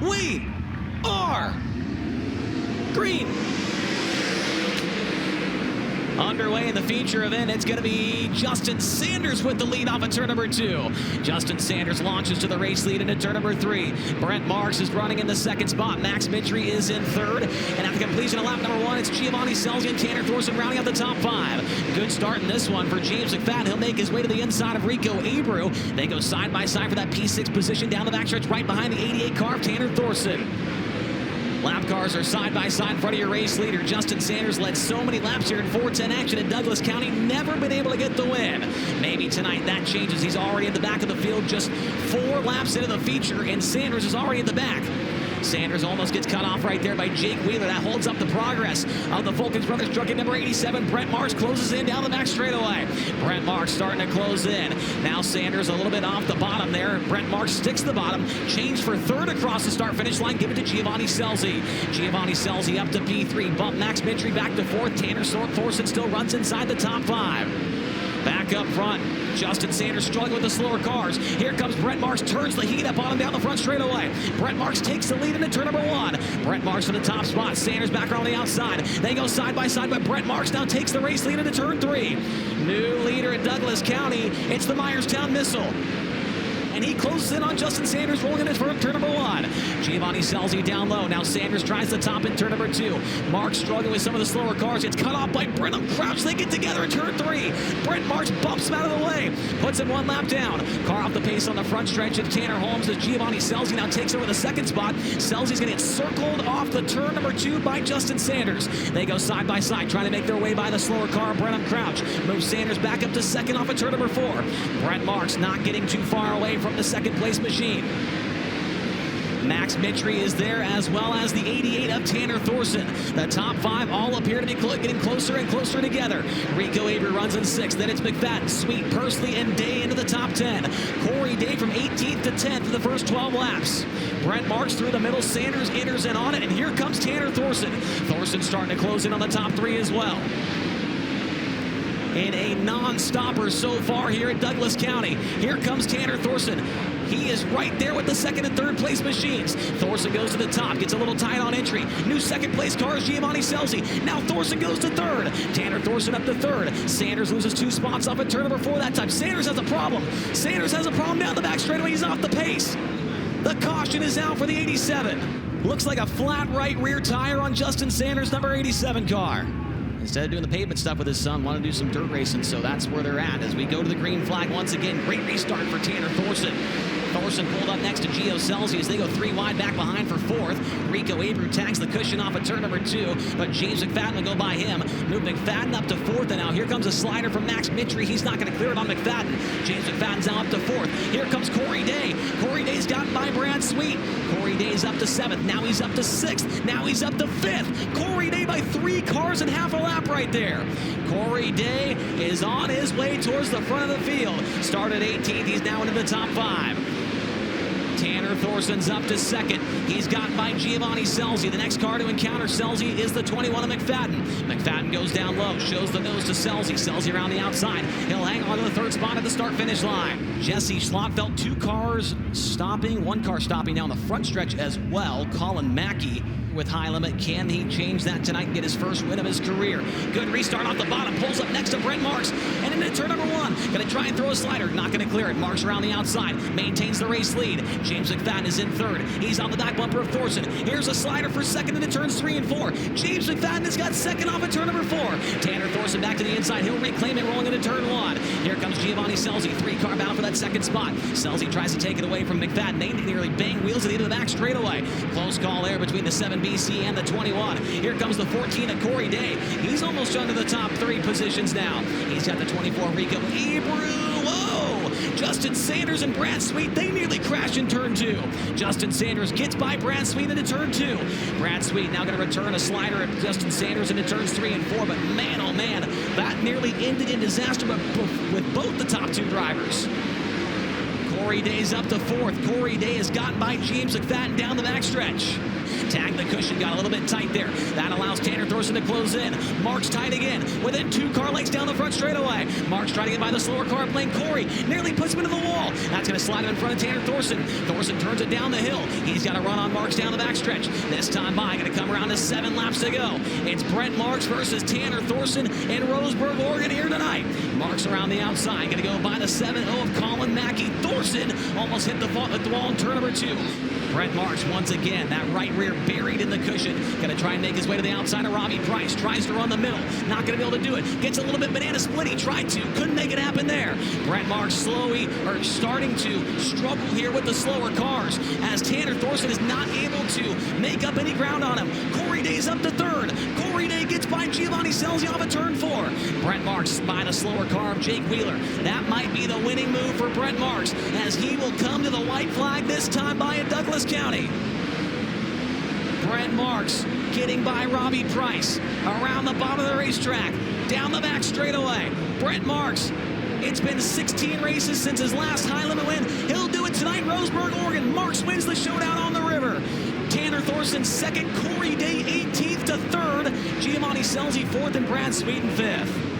We are green. Underway in the feature event, it's going to be Justin Sanders with the lead off of turn number 2. Justin Sanders launches to the race lead into turn number 3. Brent Marks is running in the second spot. Max Mitry is in third. And at the completion of lap number 1, it's Giovanni Scelzi and Tanner Thorson rounding out the top 5. Good start in this one for James McFadden. He'll make his way to the inside of Rico Abreu. They go side by side for that P6 position down the backstretch right behind the 88 car of Tanner Thorson. Lap cars are side by side in front of your race leader. Justin Sanders led so many laps here in 410 action in Douglas County, never been able to get the win. Maybe tonight that changes. He's already in the back of the field, just 4 laps into the feature, and Sanders is already in the back. Sanders almost gets cut off right there by Jake Wheeler. That holds up the progress of the Fulkins brothers truck at number 87. Brent Marks closes in down the back straightaway. Brent Marks starting to close in. Now Sanders a little bit off the bottom there. Brent Marks sticks to the bottom. Change for third across the start-finish line. Give it to Giovanni Scelzi. Giovanni Scelzi up to P3. Bump Max Mitry back to 4th. Tanner Thorson still runs inside the top 5. Back up front, Justin Sanders struggling with the slower cars. Here comes Brent Marks, turns the heat up on him down the front straightaway. Brent Marks takes the lead into turn number 1. Brent Marks in the top spot, Sanders back around the outside. They go side by side, but Brent Marks now takes the race lead into turn 3. New leader in Douglas County, it's the Myerstown Missile. And he closes in on Justin Sanders, rolling into turn number 1. Giovanni Scelzi down low. Now Sanders tries the top in turn number 2. Marks struggling with some of the slower cars. Gets cut off by Brenham Crouch. They get together in turn 3. Brent Marks bumps him out of the way. Puts him 1 lap down. Car off the pace on the front stretch of Tanner Holmes as Giovanni Scelzi now takes over the second spot. Scelzi's going to get circled off the turn number 2 by Justin Sanders. They go side by side, trying to make their way by the slower car, Brenham Crouch. Moves Sanders back up to second off of turn number 4. Brent Marks not getting too far away from the second place machine. Max Mitry is there, as well as the 88 of Tanner Thorson. The top 5 all appear to be getting closer and closer together. Rico Abreu runs in 6th. Then it's McFadden, Sweet, Persley, and Day into the top 10. Cory Day from 18th to 10th in the first 12 laps. Brent Marks through the middle. Sanders enters in on it, and here comes Tanner Thorson. Thorson starting to close in on the top 3 as well. In a non-stopper so far here at Douglas County. Here comes Tanner Thorson. He is right there with the second and third place machines. Thorson goes to the top, gets a little tight on entry. New second place car is Giovanni Scelzi. Now Thorson goes to third. Tanner Thorson up to third. Sanders loses 2 spots off at turn number 4 that time. Sanders has a problem. Sanders has a problem down the back straightaway. He's off the pace. The caution is out for the 87. Looks like a flat right rear tire on Justin Sanders' number 87 car. Instead of doing the pavement stuff with his son, want to do some dirt racing, so that's where they're at as we go to the green flag once again. Great restart for Tanner Thorson. Thorson pulled up next to Gio Scelzi as they go 3 wide back behind for 4th. Rico Abreu tags the cushion off at turn number 2, but James McFadden will go by him. Move McFadden up to 4th, and now here comes a slider from Max Mitry. He's not going to clear it on McFadden. James McFadden's now up to 4th. Here comes Cory Day. Cory Day's gotten by Brad Sweet. Cory Day's up to 7th. Now he's up to 6th. Now he's up to 5th. Cory Day by 3 cars and half a lap right there. Cory Day is on his way towards the front of the field. Started 18th. He's now into the top 5. Tanner Thorson's up to 2nd. He's gotten by Giovanni Scelzi. The next car to encounter Scelzi is the 21 of McFadden. McFadden goes down low, shows the nose to Scelzi. Scelzi around the outside. He'll hang on to the 3rd spot at the start-finish line. Jesse Schlotfeld, 2 cars stopping, 1 car stopping down the front stretch as well. Colin Mackey with high limit. Can he change that tonight and get his first win of his career? Good restart off the bottom. Pulls up next to Brent Marks. And into turn number 1. Going to try and throw a slider. Not going to clear it. Marks around the outside. Maintains the race lead. James McFadden is in 3rd. He's on the back bumper of Thorson. Here's a slider for 2nd into turns 3 and 4. James McFadden has got 2nd off at turn number 4. Tanner Thorson back to the inside. He'll reclaim it rolling into turn 1. Here comes Giovanni Scelzi. 3-car battle for that 2nd spot. Scelzi tries to take it away from McFadden. They nearly bang wheels at the end of the back straightaway. Close call there between the 7BC and the 21. Here comes the 14 of Cory Day. He's almost under the top 3 positions now. He's got the 24 Rico Abreu. Whoa! Justin Sanders and Brad Sweet, they nearly crash in turn 2. Justin Sanders gets by Brad Sweet into turn 2. Brad Sweet now going to return a slider at Justin Sanders into turns 3 and 4. But man, oh man, that nearly ended in disaster with both the top 2 drivers. Cory Day's up to 4th. Cory Day has gotten by James McFadden down the backstretch. Tagged the cushion, got a little bit tight there. That allows Tanner Thorson to close in. Marks tight again, within 2 car lengths down the front straightaway. Marks trying to get by the slower car playing Cory. Nearly puts him into the wall. That's going to slide him in front of Tanner Thorson. Thorson turns it down the hill. He's got to run on Marks down the backstretch. This time by, going to come around to 7 laps to go. It's Brent Marks versus Tanner Thorson in Roseburg, Oregon here tonight. Marks around the outside, going to go by the 7-0 of Colin Mackey. Thorson almost hit the wall in turn number 2. Brent Marks once again, that right rear buried in the cushion. Going to try and make his way to the outside of Robbie Price. Tries to run the middle. Not going to be able to do it. Gets a little bit banana split. He tried to. Couldn't make it happen there. Brent Marks starting to struggle here with the slower cars as Tanner Thorson is not able to make up any ground on him. Cory Day's up to 3rd. Cory Day gets by Giovanni Scelzi off of turn 4. Brent Marks by the slower car of Jake Wheeler. That might be the winning move for Brent Marks as he will come to the white flag this time by in Douglas County. Brent Marks getting by Robbie Price around the bottom of the racetrack, down the back straightaway. Brent Marks, it's been 16 races since his last high limit win. He'll do it tonight, Roseburg, Oregon. Marks wins the showdown on the river. Tanner Thorson 2nd, Cory Day 18th to 3rd, Giovanni Scelzi 4th, and Brad Sweeten 5th.